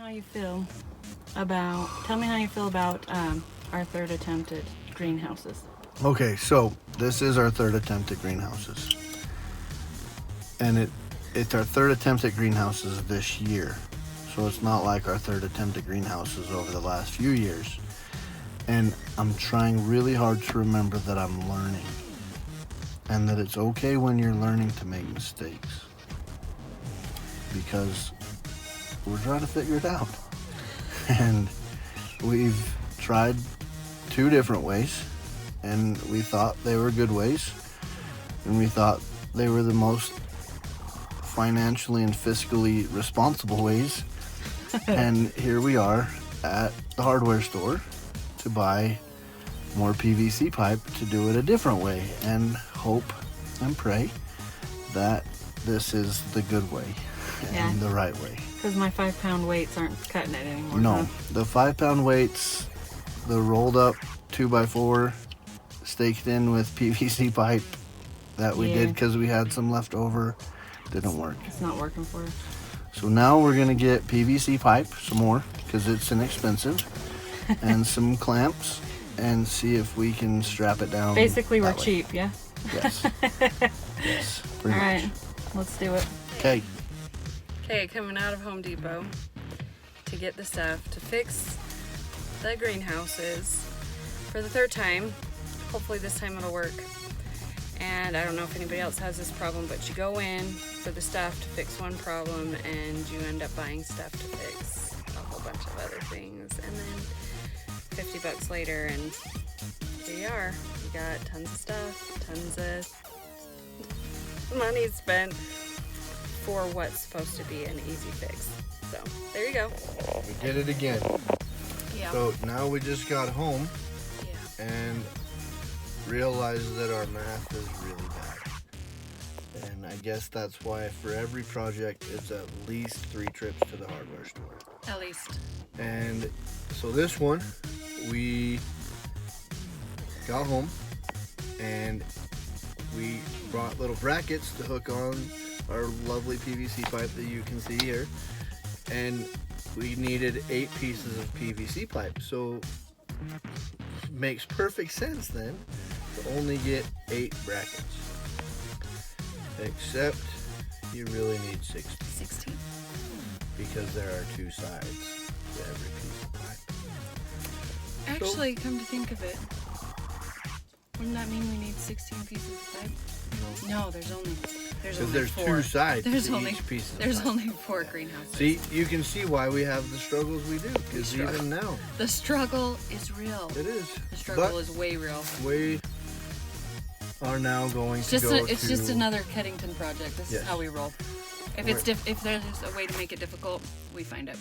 how you feel about our third attempt at greenhouses. Okay, so this is our third attempt at greenhouses. And it's our third attempt at greenhouses this year. So it's not like our third attempt at greenhouses over the last few years. And I'm trying really hard to remember that I'm learning. And that it's okay when you're learning to make mistakes. Because we're trying to figure it out. And we've tried 2 different ways. And we thought they were good ways. And we thought they were the most financially and fiscally responsible ways. And here we are at the hardware store to buy more PVC pipe to do it a different way and hope and pray that this is the good way and the right way. Because my 5-pound weights aren't cutting it anymore. No, huh? the 5-pound weights, the rolled up 2x4 staked in with PVC pipe that we did because we had some left over didn't work. It's not working for us. So now we're going to get PVC pipe, some more, because it's inexpensive, and some clamps, and see if we can strap it down. Basically, we're that way. cheap, yeah? Yes. Yes, pretty All much. right, let's do it. Okay. Okay, coming out of Home Depot to get the stuff to fix the greenhouses for the 3rd time. Hopefully this time it'll work. And I don't know if anybody else has this problem, but you go in for the stuff to fix one problem and you end up buying stuff to fix a whole bunch of other things. And then $50 later and here you are. You got tons of stuff, tons of money spent for what's supposed to be an easy fix. So there you go. We did it again. Yeah. So now we just got home Yeah. and realized that our math is really bad. And I guess that's why for every project it's at least 3 trips to the hardware store. At least. And so this one, we got home and we brought little brackets to hook on our lovely PVC pipe that you can see here. And we needed 8 pieces of PVC pipe. So makes perfect sense then to only get 8 brackets. Except you really need 16 because there are 2 sides to every piece of pipe. Actually, come to think of it, wouldn't that mean we need 16 pieces of pipe? No, there's only Because there's 4. 2 sides There's to only each piece of There's pipe. only 4 greenhouses. See, you can see why we have the struggles we do. Because even now, The struggle is real. it is. The struggle But is way real. we are now going It's to just go it's to... just another Keddington project. This Yes. is how we roll. If it's if there's a way to make it difficult, we find it.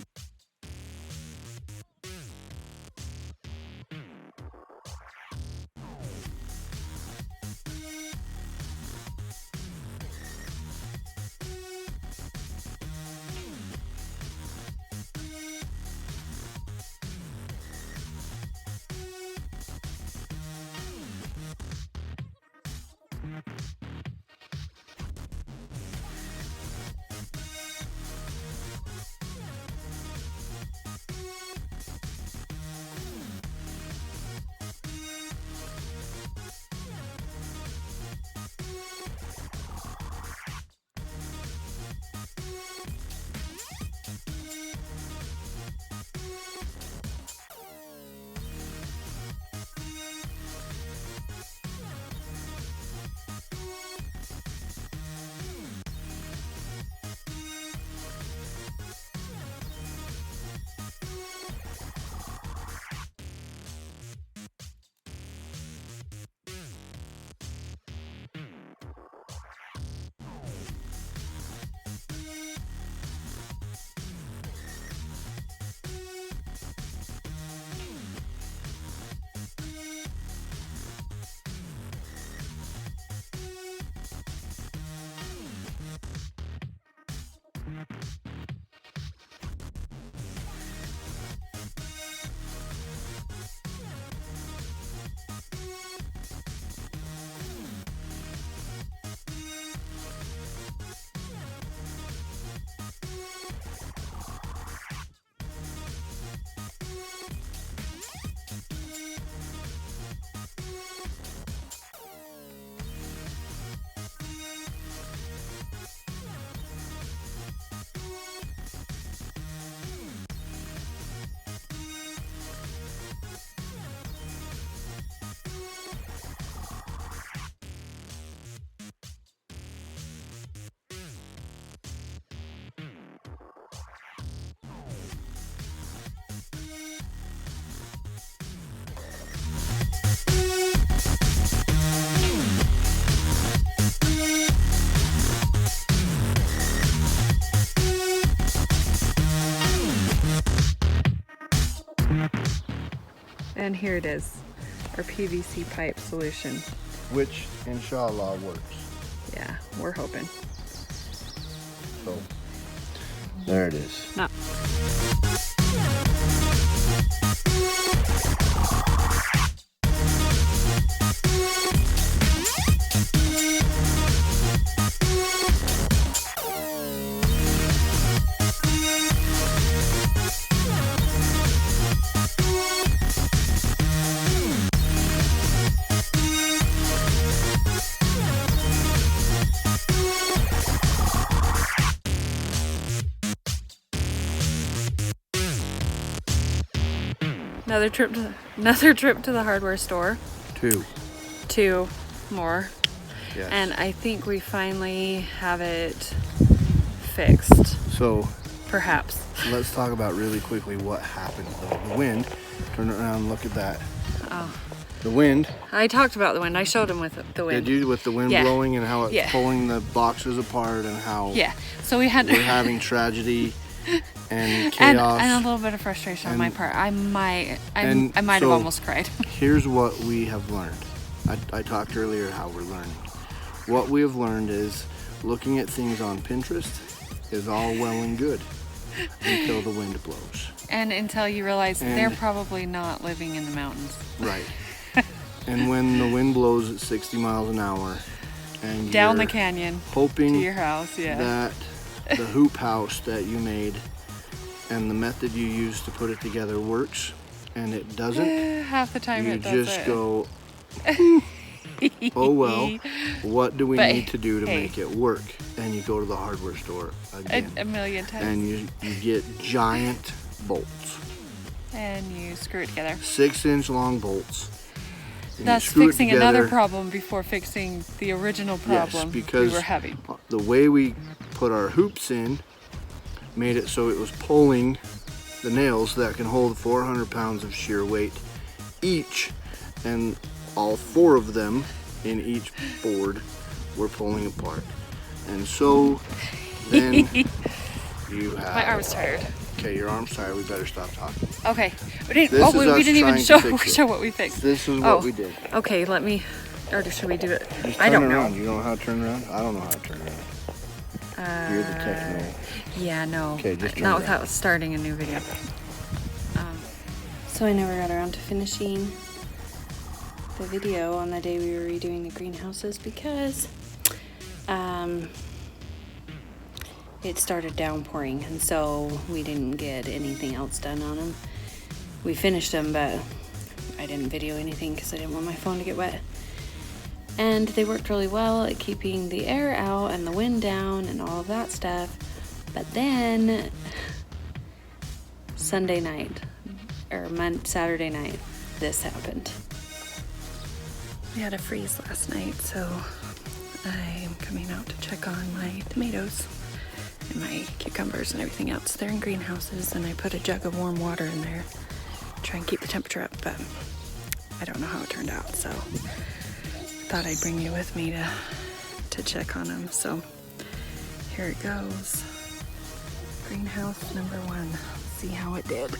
And here it is, our PVC pipe solution. Which, inshallah, works. Yeah, we're hoping. So, there it is. No. Another trip to the hardware store. Two more. Yes. And I think we finally have it fixed. So perhaps. let's talk about really quickly what happened. The wind. Turn around and look at that. Oh. The wind. I talked about the wind. I showed him with the wind. Did you? With the wind blowing and how it's pulling the boxes apart and how So we're having tragedy and chaos and a little bit of frustration on my part. I might have almost cried. Here's what we have learned. I talked earlier how we're learning. What we have learned is looking at things on Pinterest is all well and good until the wind blows. And until you realize they're probably not living in the mountains. Right. And when the wind blows at 60 miles an hour and down the canyon hoping to your house, that the hoop house that you made and the method you used to put it together works, and it doesn't, half the time you it doesn't. just go, oh well, what do we need to do to make it work? And you go to the hardware store again. A million times. And you get giant bolts. And you screw it together. 6-inch long bolts. That's fixing another problem before fixing the original problem because we were having. The way we put our hoops in made it so it was pulling the nails that can hold 400 pounds of shear weight each, and all 4 of them in each board were pulling apart. And so then you have... My arm's tired. Okay, your arm's tired. We better stop talking. Okay. We didn't even show what we fixed. This is what we did. Okay, let me... Or should we do it? Just I don't around. know. You don't know how to turn around? I don't know how to turn around. You're the techno. Yeah, no. Okay, just turn not around. without starting a new video. So I never got around to finishing the video on the day we were redoing the greenhouses because it started downpouring, and so we didn't get anything else done on them. We finished them, but I didn't video anything because I didn't want my phone to get wet. And they worked really well at keeping the air out and the wind down and all of that stuff. But then Sunday night, or Saturday night, this happened. We had a freeze last night, so I am coming out to check on my tomatoes and my cucumbers and everything else. They're in greenhouses, and I put a jug of warm water in there to try and keep the temperature up, but I don't know how it turned out, so thought I'd bring you with me to check on them. So here it goes. Greenhouse number 1. See how it did.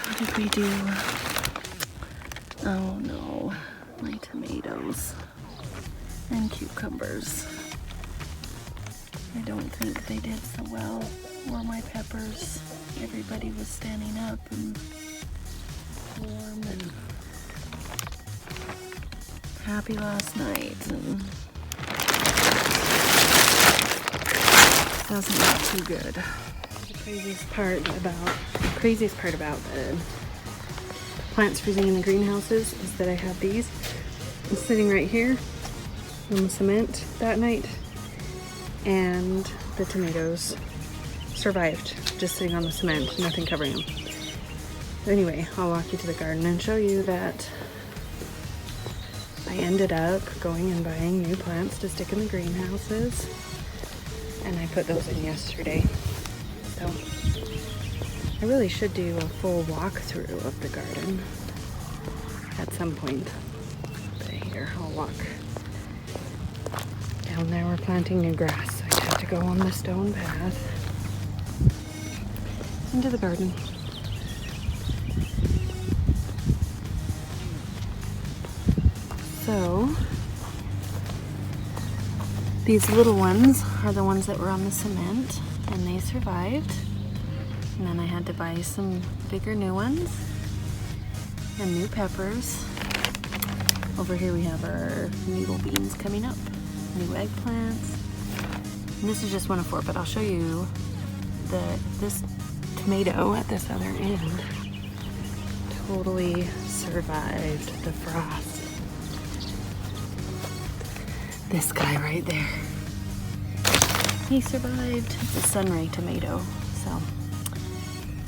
How did we do? Oh no, my tomatoes and cucumbers. I don't think they did so well, or my peppers. Everybody was standing up and warm and happy last night, and doesn't look too good. The craziest part about the plants freezing in the greenhouses is that I have these sitting right here on the cement that night, and the tomatoes survived just sitting on the cement, nothing covering them. Anyway, I'll walk you to the garden and show you that I ended up going and buying new plants to stick in the greenhouses, and I put those in yesterday. So I really should do a full walkthrough of the garden at some point. But here. I'll walk down there. We're planting new grass, so I have to go on the stone path into the garden. So these little ones are the ones that were on the cement, and they survived. And then I had to buy some bigger new ones and new peppers. Over here we have our needle beans coming up, new eggplants. And this is just one of 4, but I'll show you this tomato at this other end totally survived the frost. This guy right there, he survived. It's a sunray tomato, so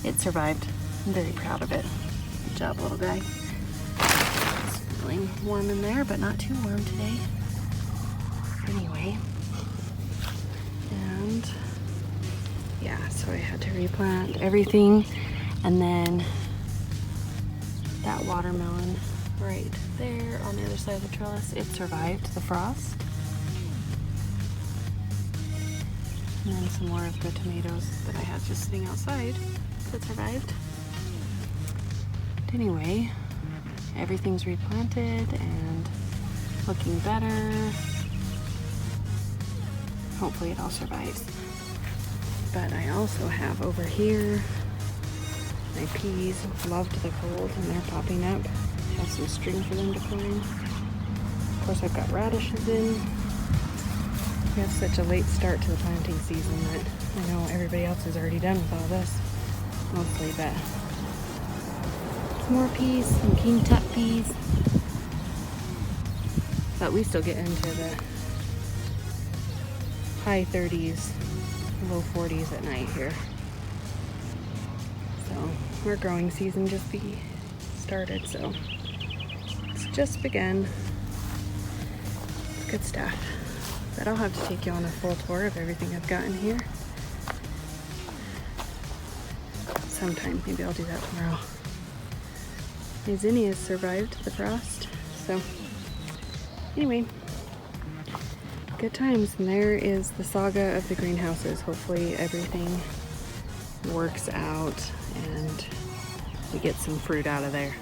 it survived. I'm very proud of it. Good job, little guy. It's feeling warm in there, but not too warm today. Anyway, and yeah, so I had to replant everything, and then that watermelon right there on the other side of the trellis, it survived the frost. And then some more of the tomatoes that I had just sitting outside that survived. But anyway, everything's replanted and looking better. Hopefully it all survives. But I also have over here my peas. Loved the cold and they're popping up. Have some string for them to climb. Of course, I've got radishes in. We have such a late start to the planting season that I know everybody else is already done with all this, mostly, but more peas, some king tut peas. But we still get into the high 30s, low 40s at night here. So our growing season just started, so it's just begun. It's good stuff. But I'll have to take you on a full tour of everything I've got in here sometime. Maybe I'll do that tomorrow. My zinnias survived the frost, so anyway, good times. And there is the saga of the greenhouses. Hopefully everything works out and we get some fruit out of there.